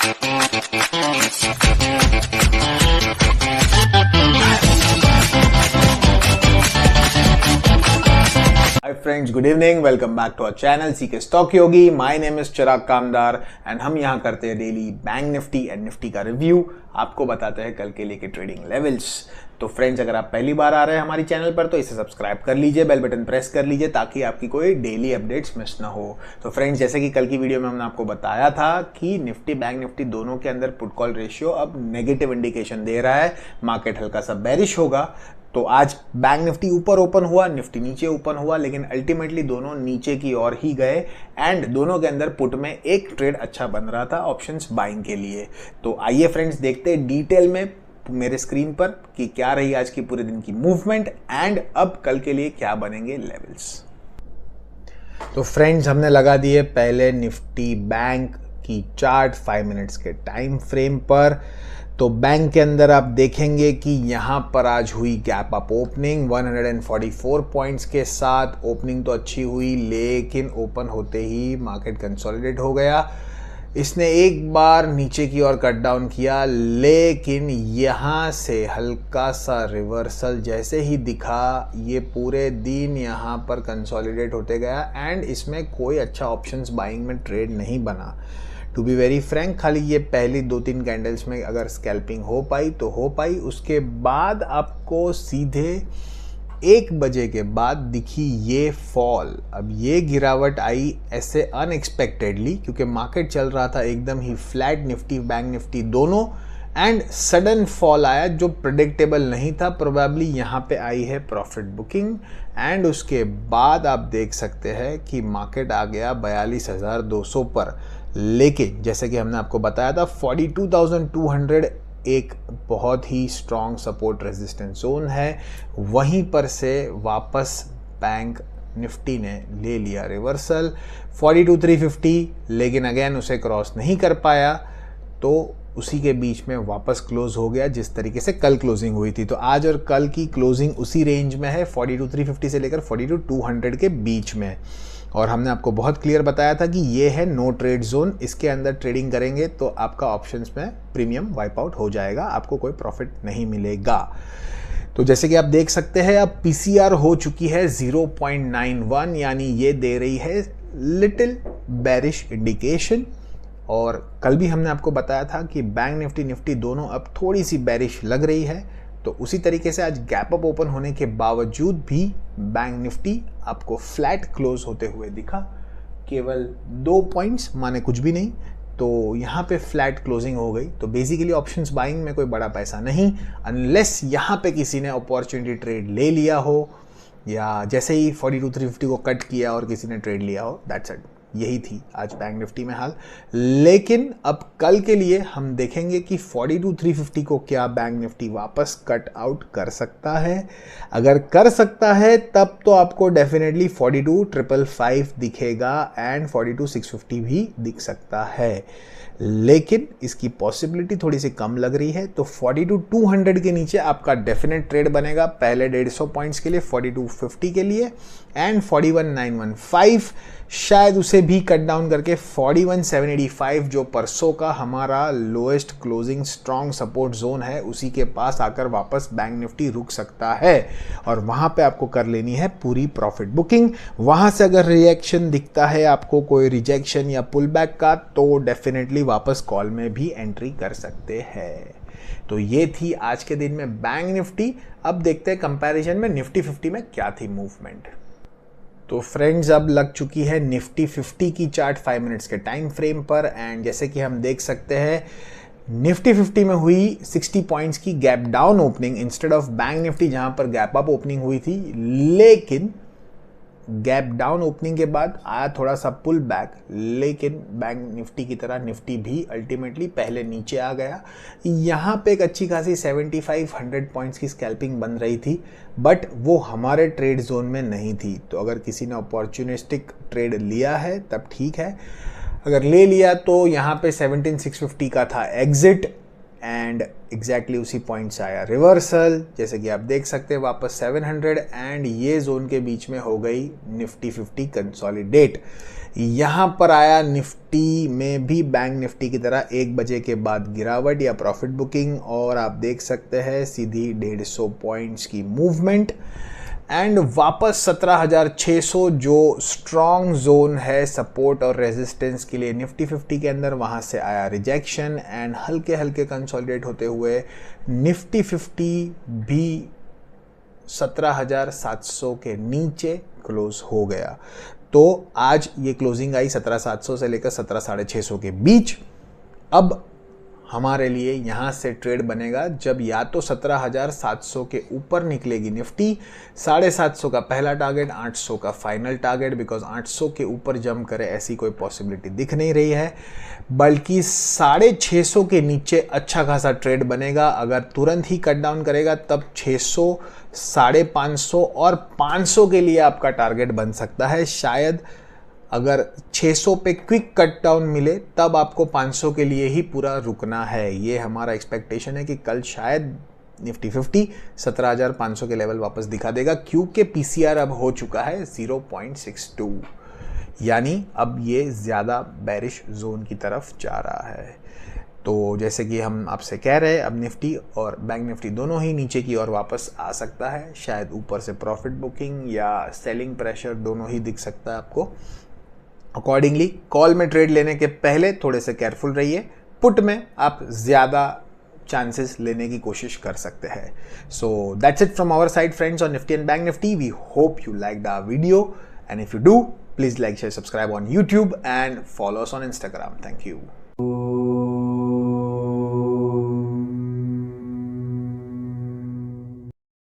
Hi friends, good evening. Welcome back to our channel CK Stock Yogi. My name is Chirag Kamdar and हम यहाँ करते हैं daily bank Nifty and Nifty का review, आपको बताते हैं कल के लिए के ट्रेडिंग लेवल्स। तो फ्रेंड्स, अगर आप पहली बार आ रहे हैं हमारी चैनल पर तो इसे सब्सक्राइब कर लीजिए, बेल बटन प्रेस कर लीजिए ताकि आपकी कोई डेली अपडेट्स मिस ना हो। तो फ्रेंड्स, जैसे कि कल की वीडियो में हमने आपको बताया था कि निफ्टी बैंक निफ्टी दोनों के अंदर पुट कॉल रेशियो अब नेगेटिव इंडिकेशन दे रहा है, मार्केट हल्का सा बेरिश होगा। तो आज बैंक निफ्टी ऊपर ओपन हुआ, निफ्टी नीचे ओपन हुआ, लेकिन अल्टीमेटली दोनों नीचे की ओर ही गए एंड दोनों के अंदर पुट में एक ट्रेड अच्छा बन रहा था ऑप्शंस बाइंग के लिए। तो आइए फ्रेंड्स, देखते हैं डिटेल में मेरे स्क्रीन पर कि क्या रही आज की पूरे दिन की मूवमेंट एंड अब कल के लिए क्या बनेंगे लेवल्स। तो फ्रेंड्स, हमने लगा दिए पहले निफ्टी बैंक की चार्ट 5 मिनट्स के टाइम फ्रेम पर। तो बैंक के अंदर आप देखेंगे कि यहाँ पर आज हुई गैप अप ओपनिंग 144 पॉइंट्स के साथ। ओपनिंग तो अच्छी हुई लेकिन ओपन होते ही मार्केट कंसोलिडेट हो गया। इसने एक बार नीचे की ओर कट डाउन किया लेकिन यहाँ से हल्का सा रिवर्सल जैसे ही दिखा, ये पूरे दिन यहाँ पर कंसोलिडेट होते गया एंड इसमें कोई अच्छा ऑप्शंस बाइंग में ट्रेड नहीं बना। टू बी वेरी फ्रैंक, खाली ये पहली 2-3 कैंडल्स में अगर स्कैल्पिंग हो पाई तो हो पाई, उसके बाद आपको सीधे 1 बजे के बाद दिखी ये फॉल। अब ये गिरावट आई ऐसे अनएक्सपेक्टेडली क्योंकि मार्केट चल रहा था एकदम ही फ्लैट, निफ्टी बैंक निफ्टी दोनों, एंड सडन फॉल आया जो प्रेडिक्टेबल नहीं था। प्रोबेबली यहाँ पे आई है प्रॉफिट बुकिंग एंड उसके बाद आप देख सकते हैं कि मार्केट आ गया 42,200 पर। लेकिन जैसे कि हमने आपको बताया था 42,200 एक बहुत ही स्ट्रॉन्ग सपोर्ट रेजिस्टेंस जोन है। वहीं पर से वापस बैंक निफ्टी ने ले लिया रिवर्सल 42,350, लेकिन अगेन उसे क्रॉस नहीं कर पाया तो उसी के बीच में वापस क्लोज हो गया जिस तरीके से कल क्लोजिंग हुई थी। तो आज और कल की क्लोजिंग उसी रेंज में है, 42,350 से लेकर 42,200 के बीच में। और हमने आपको बहुत क्लियर बताया था कि ये है नो ट्रेड जोन, इसके अंदर ट्रेडिंग करेंगे तो आपका ऑप्शंस में प्रीमियम वाइप आउट हो जाएगा, आपको कोई प्रॉफिट नहीं मिलेगा। तो जैसे कि आप देख सकते हैं अब पीसीआर हो चुकी है 0.91, यानी ये दे रही है लिटिल बेरिश इंडिकेशन। और कल भी हमने आपको बताया था कि बैंक निफ्टी निफ्टी दोनों अब थोड़ी सी बेरिश लग रही है। तो उसी तरीके से आज गैप अप ओपन होने के बावजूद भी बैंक निफ्टी आपको फ्लैट क्लोज होते हुए दिखा, केवल 2 पॉइंट्स, माने कुछ भी नहीं। तो यहाँ पे फ्लैट क्लोजिंग हो गई। तो बेसिकली ऑप्शंस बाइंग में कोई बड़ा पैसा नहीं, अनलेस यहाँ पे किसी ने अपॉर्चुनिटी ट्रेड ले लिया हो या जैसे ही 42,350 को कट किया और किसी ने ट्रेड लिया हो, दैट्स इट। यही थी आज बैंक निफ्टी में हाल। लेकिन अब कल के लिए हम देखेंगे कि 42,350 को क्या बैंक निफ्टी वापस कट आउट कर सकता है। अगर कर सकता है तब तो आपको डेफिनेटली 42,555 दिखेगा एंड 42,650 भी दिख सकता है, लेकिन इसकी पॉसिबिलिटी थोड़ी सी कम लग रही है। तो 42,200 के नीचे आपका डेफिनेट ट्रेड बनेगा, पहले 150 पॉइंट्स के लिए 4250 के लिए एंड 41,915, शायद उसे भी कट डाउन करके 41,785 जो परसों का हमारा lowest closing strong support zone है उसी के पास आकर वापस बैंक निफ्टी रुक सकता है और वहां पे आपको कर लेनी है पूरी प्रॉफिट बुकिंग। वहां से अगर रिएक्शन दिखता है आपको, कोई रिजेक्शन या पुल बैक का, तो डेफिनेटली वापस कॉल में भी एंट्री कर सकते हैं। तो ये थी आज के दिन में बैंक निफ्टी। अब देखते हैं कंपैरिजन में निफ्टी 50 में क्या थी मूवमेंट। तो फ्रेंड्स, अब लग चुकी है निफ्टी 50 की चार्ट 5 मिनट्स के टाइम फ्रेम पर एंड जैसे कि हम देख सकते हैं निफ्टी 50 में हुई 60 पॉइंट्स की gap down opening instead of bank Nifty जहां पर गैप अप ओपनिंग हुई थी, लेकिन गैप डाउन ओपनिंग के बाद आया थोड़ा सा पुल बैक, लेकिन बैंक निफ्टी की तरह निफ्टी भी अल्टीमेटली पहले नीचे आ गया। यहाँ पे एक अच्छी खासी 75-100 पॉइंट्स की स्कैल्पिंग बन रही थी, बट वो हमारे ट्रेड जोन में नहीं थी। तो अगर किसी ने अपॉर्चुनिस्टिक ट्रेड लिया है तब ठीक है, अगर ले लिया तो यहाँ पे 17,650 का था एग्जिट एंड एग्जैक्टली उसी पॉइंट से आया रिवर्सल, जैसे कि आप देख सकते हैं वापस 700 एंड ये जोन के बीच में हो गई निफ्टी 50 कंसोलिडेट। यहाँ पर आया निफ्टी में भी बैंक निफ्टी की तरह 1 बजे के बाद गिरावट या प्रॉफिट बुकिंग, और आप देख सकते हैं सीधी 150 पॉइंट्स की मूवमेंट एंड वापस 17,600 जो स्ट्रॉन्ग जोन है सपोर्ट और रेजिस्टेंस के लिए निफ्टी 50 के अंदर, वहाँ से आया रिजेक्शन एंड हल्के हल्के कंसोलिडेट होते हुए निफ्टी 50 भी 17,700 के नीचे क्लोज हो गया। तो आज ये क्लोजिंग आई 17,700 से लेकर 17,650 के बीच। अब हमारे लिए यहाँ से ट्रेड बनेगा जब या तो 17,700 के ऊपर निकलेगी निफ्टी, 750 का पहला टारगेट, 800 का फाइनल टारगेट, बिकॉज 800 के ऊपर जंप करे ऐसी कोई पॉसिबिलिटी दिख नहीं रही है, बल्कि 650 के नीचे अच्छा खासा ट्रेड बनेगा। अगर तुरंत ही कट डाउन करेगा तब 600, 550 और 500 के लिए आपका टारगेट बन सकता है। शायद अगर 600 पे क्विक कट डाउन मिले तब आपको 500 के लिए ही पूरा रुकना है। ये हमारा एक्सपेक्टेशन है कि कल शायद निफ्टी 50 17,500 के लेवल वापस दिखा देगा, क्योंकि पीसीआर अब हो चुका है 0.62, यानी अब ये ज़्यादा बेरिश जोन की तरफ जा रहा है। तो जैसे कि हम आपसे कह रहे हैं, अब निफ्टी और बैंक निफ्टी दोनों ही नीचे की ओर वापस आ सकता है। शायद ऊपर से प्रॉफिट बुकिंग या सेलिंग प्रेशर दोनों ही दिख सकता है आपको। अकॉर्डिंगली कॉल में ट्रेड लेने के पहले थोड़े से केयरफुल रहिए। पुट में आप ज़्यादा चांसेस लेने की कोशिश कर सकते हैं। So that's it from our side friends on Nifty and bank Nifty. We hope you like the video and if you do, please like, share, subscribe on YouTube and follow us on Instagram. Thank you.